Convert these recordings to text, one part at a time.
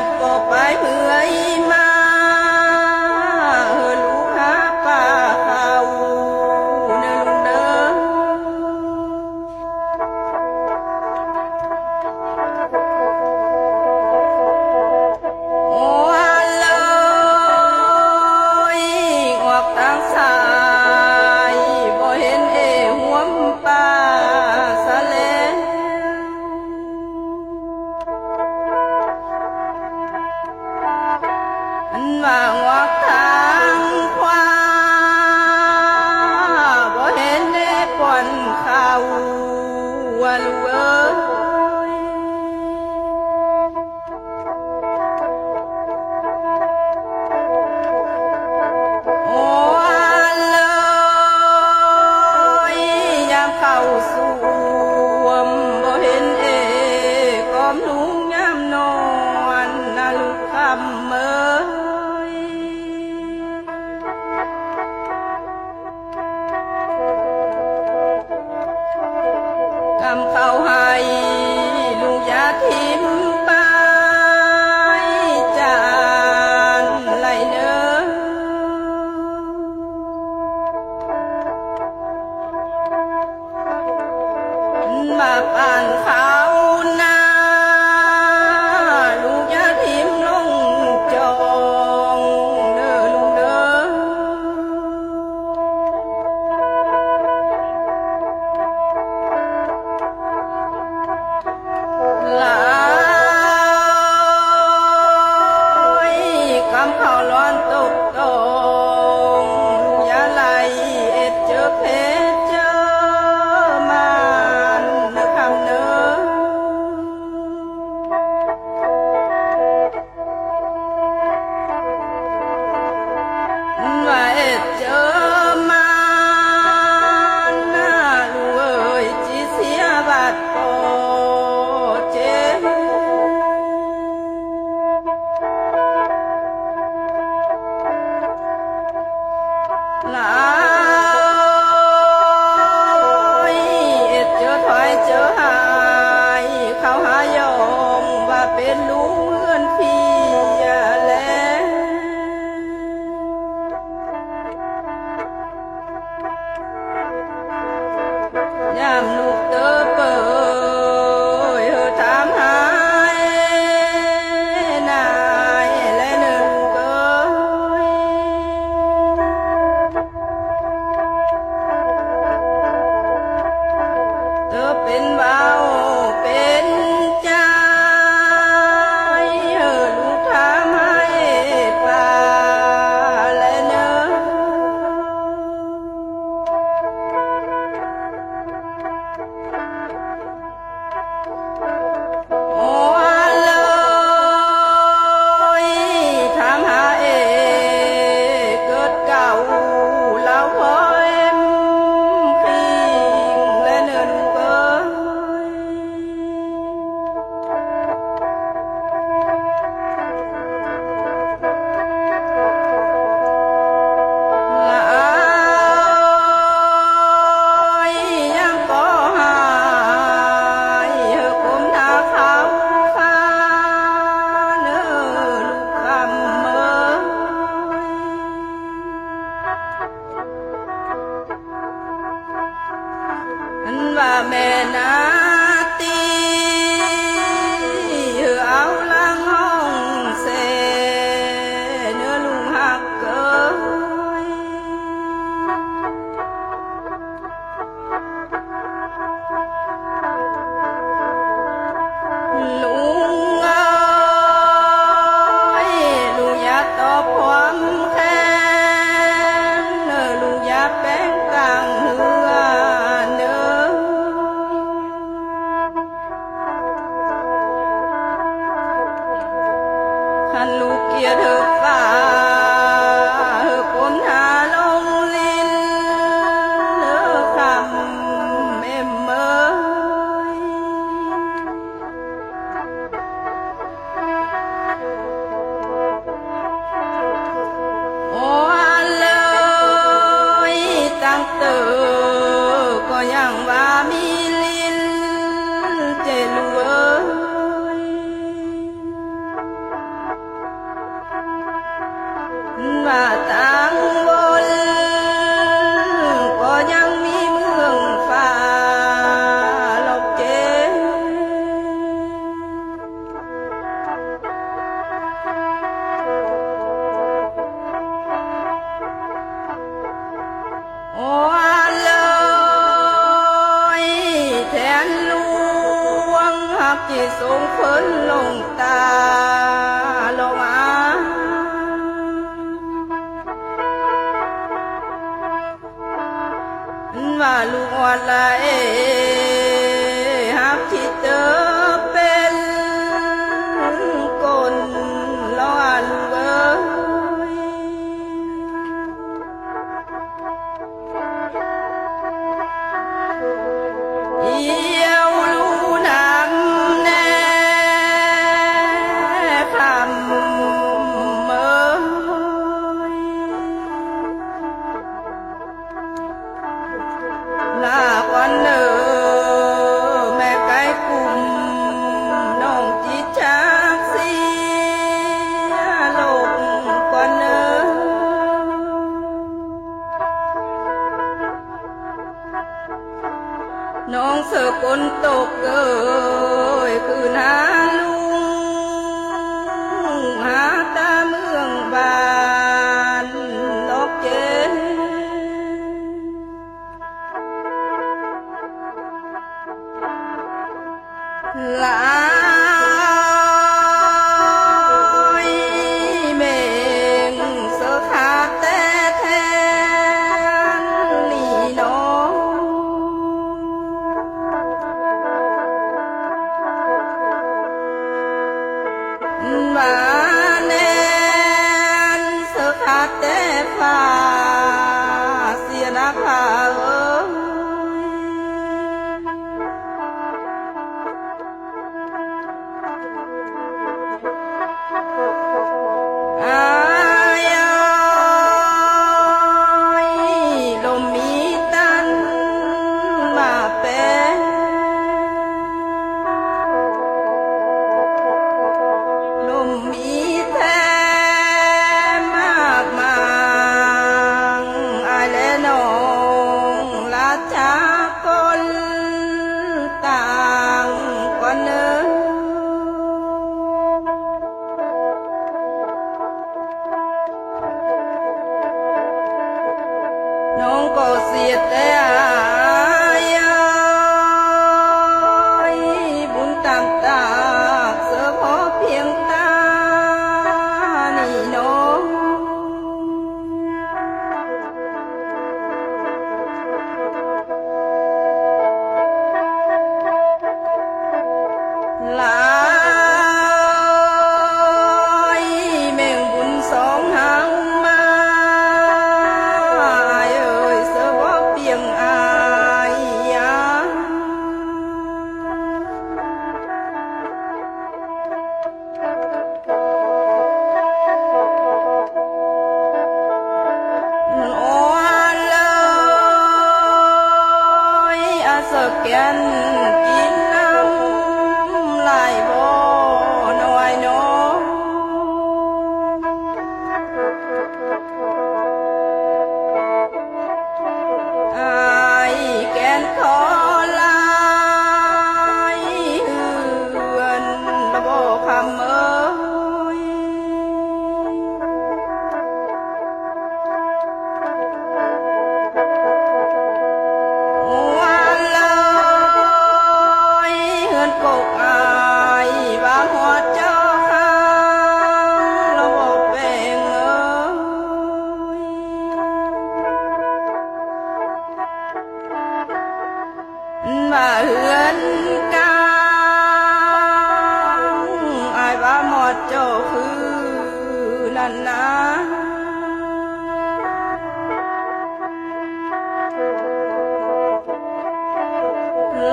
บบ่ไปเมื่อยมาลูกหาป้าเขาเด้อลุงเด้อโอ้เลยออกทางซ้ายบ่เห็นหัวป้าซะแล้วว่างอกทางขวาบ่เห็นป่อนเขาว่าลูกเอ้ยโอ้เลยยามเข้าสู่บ่เห็นกอมลุงยามนอนน่ะลูกคำเอ้ยกำเข้าให้ลูกอย่าทิ่มไปจานไหลเด้อมาป่านเขานาลูกอย่าทิ่มลงจองเด้อลุงเด้อหลายกำเข้าร้อนตกตงลูกอย่าไหลเจอเพชรเจอมันเด้อคำเด้อว่าเจอมันน่ะลูกเอ้ยจิเสียบัดโปเจ็บหลายเจอถอยเจอหายเขาหายอมว่าเป็นลุงเฮือนพี่แล้วยามลูกเตอเปิดถามหานายและหนึ่งเกยเตอเป็นเบาเป็นใจลูกถามให้ป้าและเนอโอ้เลยถามหาเกิดเก่าแล้วพอคิงและเนินเกยหลายยังก็หายคมทาเขาฟ้าเนื้อลูกคำเอ้ยอันว่าแม่นาตีเอาลังห้องเสเนื้อลุงหักเกยลุงเอ้ยลุงอย่าตอบความแค้นลุงอย่าแป้งกลางเหือเด้อคันลูกเกียรเธอฟ้าคนหาลงลินเลิกคำแม่เมยโอ้เลยตั้งเตอก็ยังว่ามีลินเจลูกเอ้ย เพิ่นลงตาลงว่าลูกอ่อนละฮักที่เตอเป็นคนลอลูกเอี่ยวลูนำแน่คำลาวันเนอแม่ไก่กุมน้องจิตจากเสียโลกกว่าเนอน้องเสือกนตกคือหาลุงหาตาเมืองบ้านลอกเจลายเมงเสือขาดแต่แทนนี่น้องมาแน่นเสือขาดแต่ฟ้าเสียนักผ้าลมมีตันมาเป็นลมมีแท้มากมางอายและน้องราชาคนต่างกว่าเนื้อน้องก็เสียแต่บุญตามตาเสือพอเพียงตานี่น้องหลายแม่งบุญสองหางมาแก่นกินน้ำไหลบ่น้อยน้องอายแก่นขอลายเฮือนละบ่คำกกอายว่าหัวเจ้าหาเราบอกแบ่งมาเฮือนกลางอายว่าหมดเจ้าคือนั่นนะ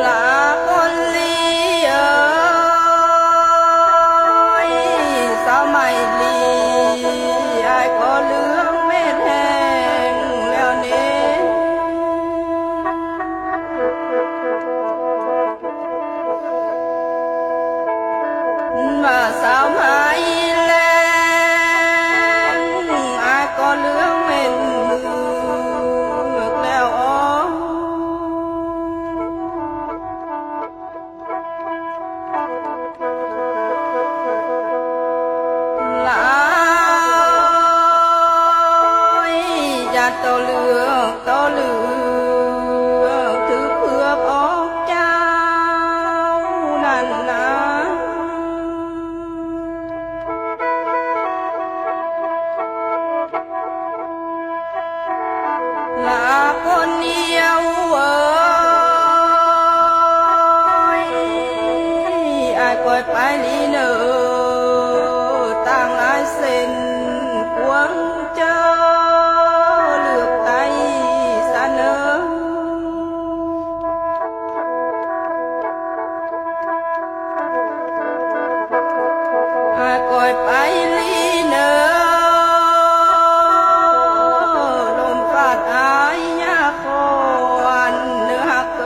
ลาคนลีสาวไม่ลีอายก็เหลืองเม็ดแห้งแล้วนี้ว่าสาวไม่แรงอายก็เหลืองเม็ดมือแล้วลายอย่าโตเหลือกถือเพื่อพอกเจ้านั่นนะ เส้นกวงเจอเลือกไตเสนอก่อยไปลีเนอลมฟาดอายยาคอนเนื้อหักเก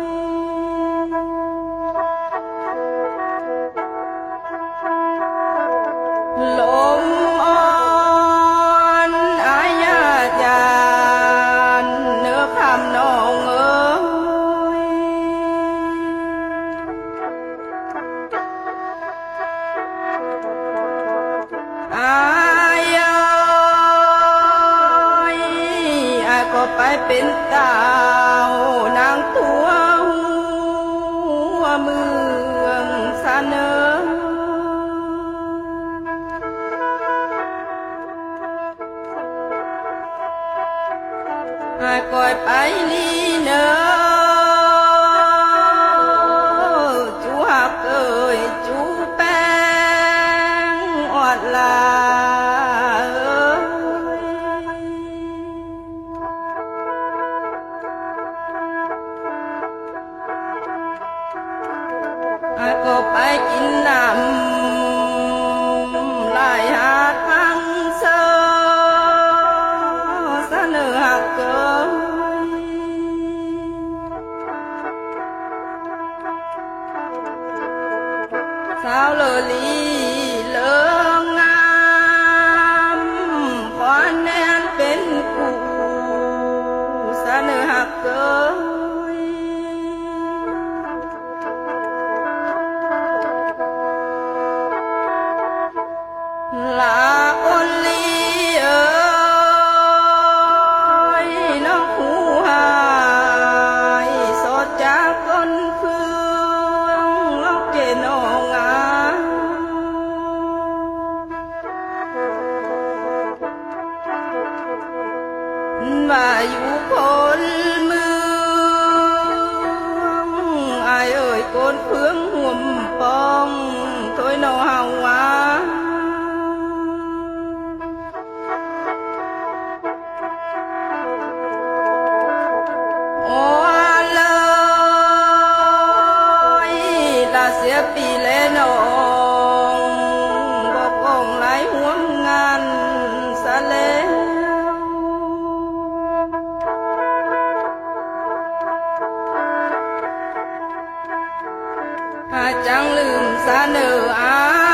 ยลมอ่อนอายยาจานเนื้อคำน้องเอ๋ยอายก็ไปเป็นตาวนางตัวหัวเมืองเสนอก่อยไปลีเนอจูหักเอ่ยจูแป้งออดลาก็ไปกินน้ำลายหาดพังเสนอหักเกยสาวเลอลีเลิงงามขอแนนเป็นกูเสนอหักเกยลาอนลีเอ๋ยน้องหูหายสดจากก้นเฟืองลอกเกนองว่าอยู่คนเมืองอายเอ่ยโกนเฟืองห่วมปองถอยนอเฮาว่าเสียปีแลน้องบอกกองหลายห่วงงานสะแล้วจังลืมเสนออา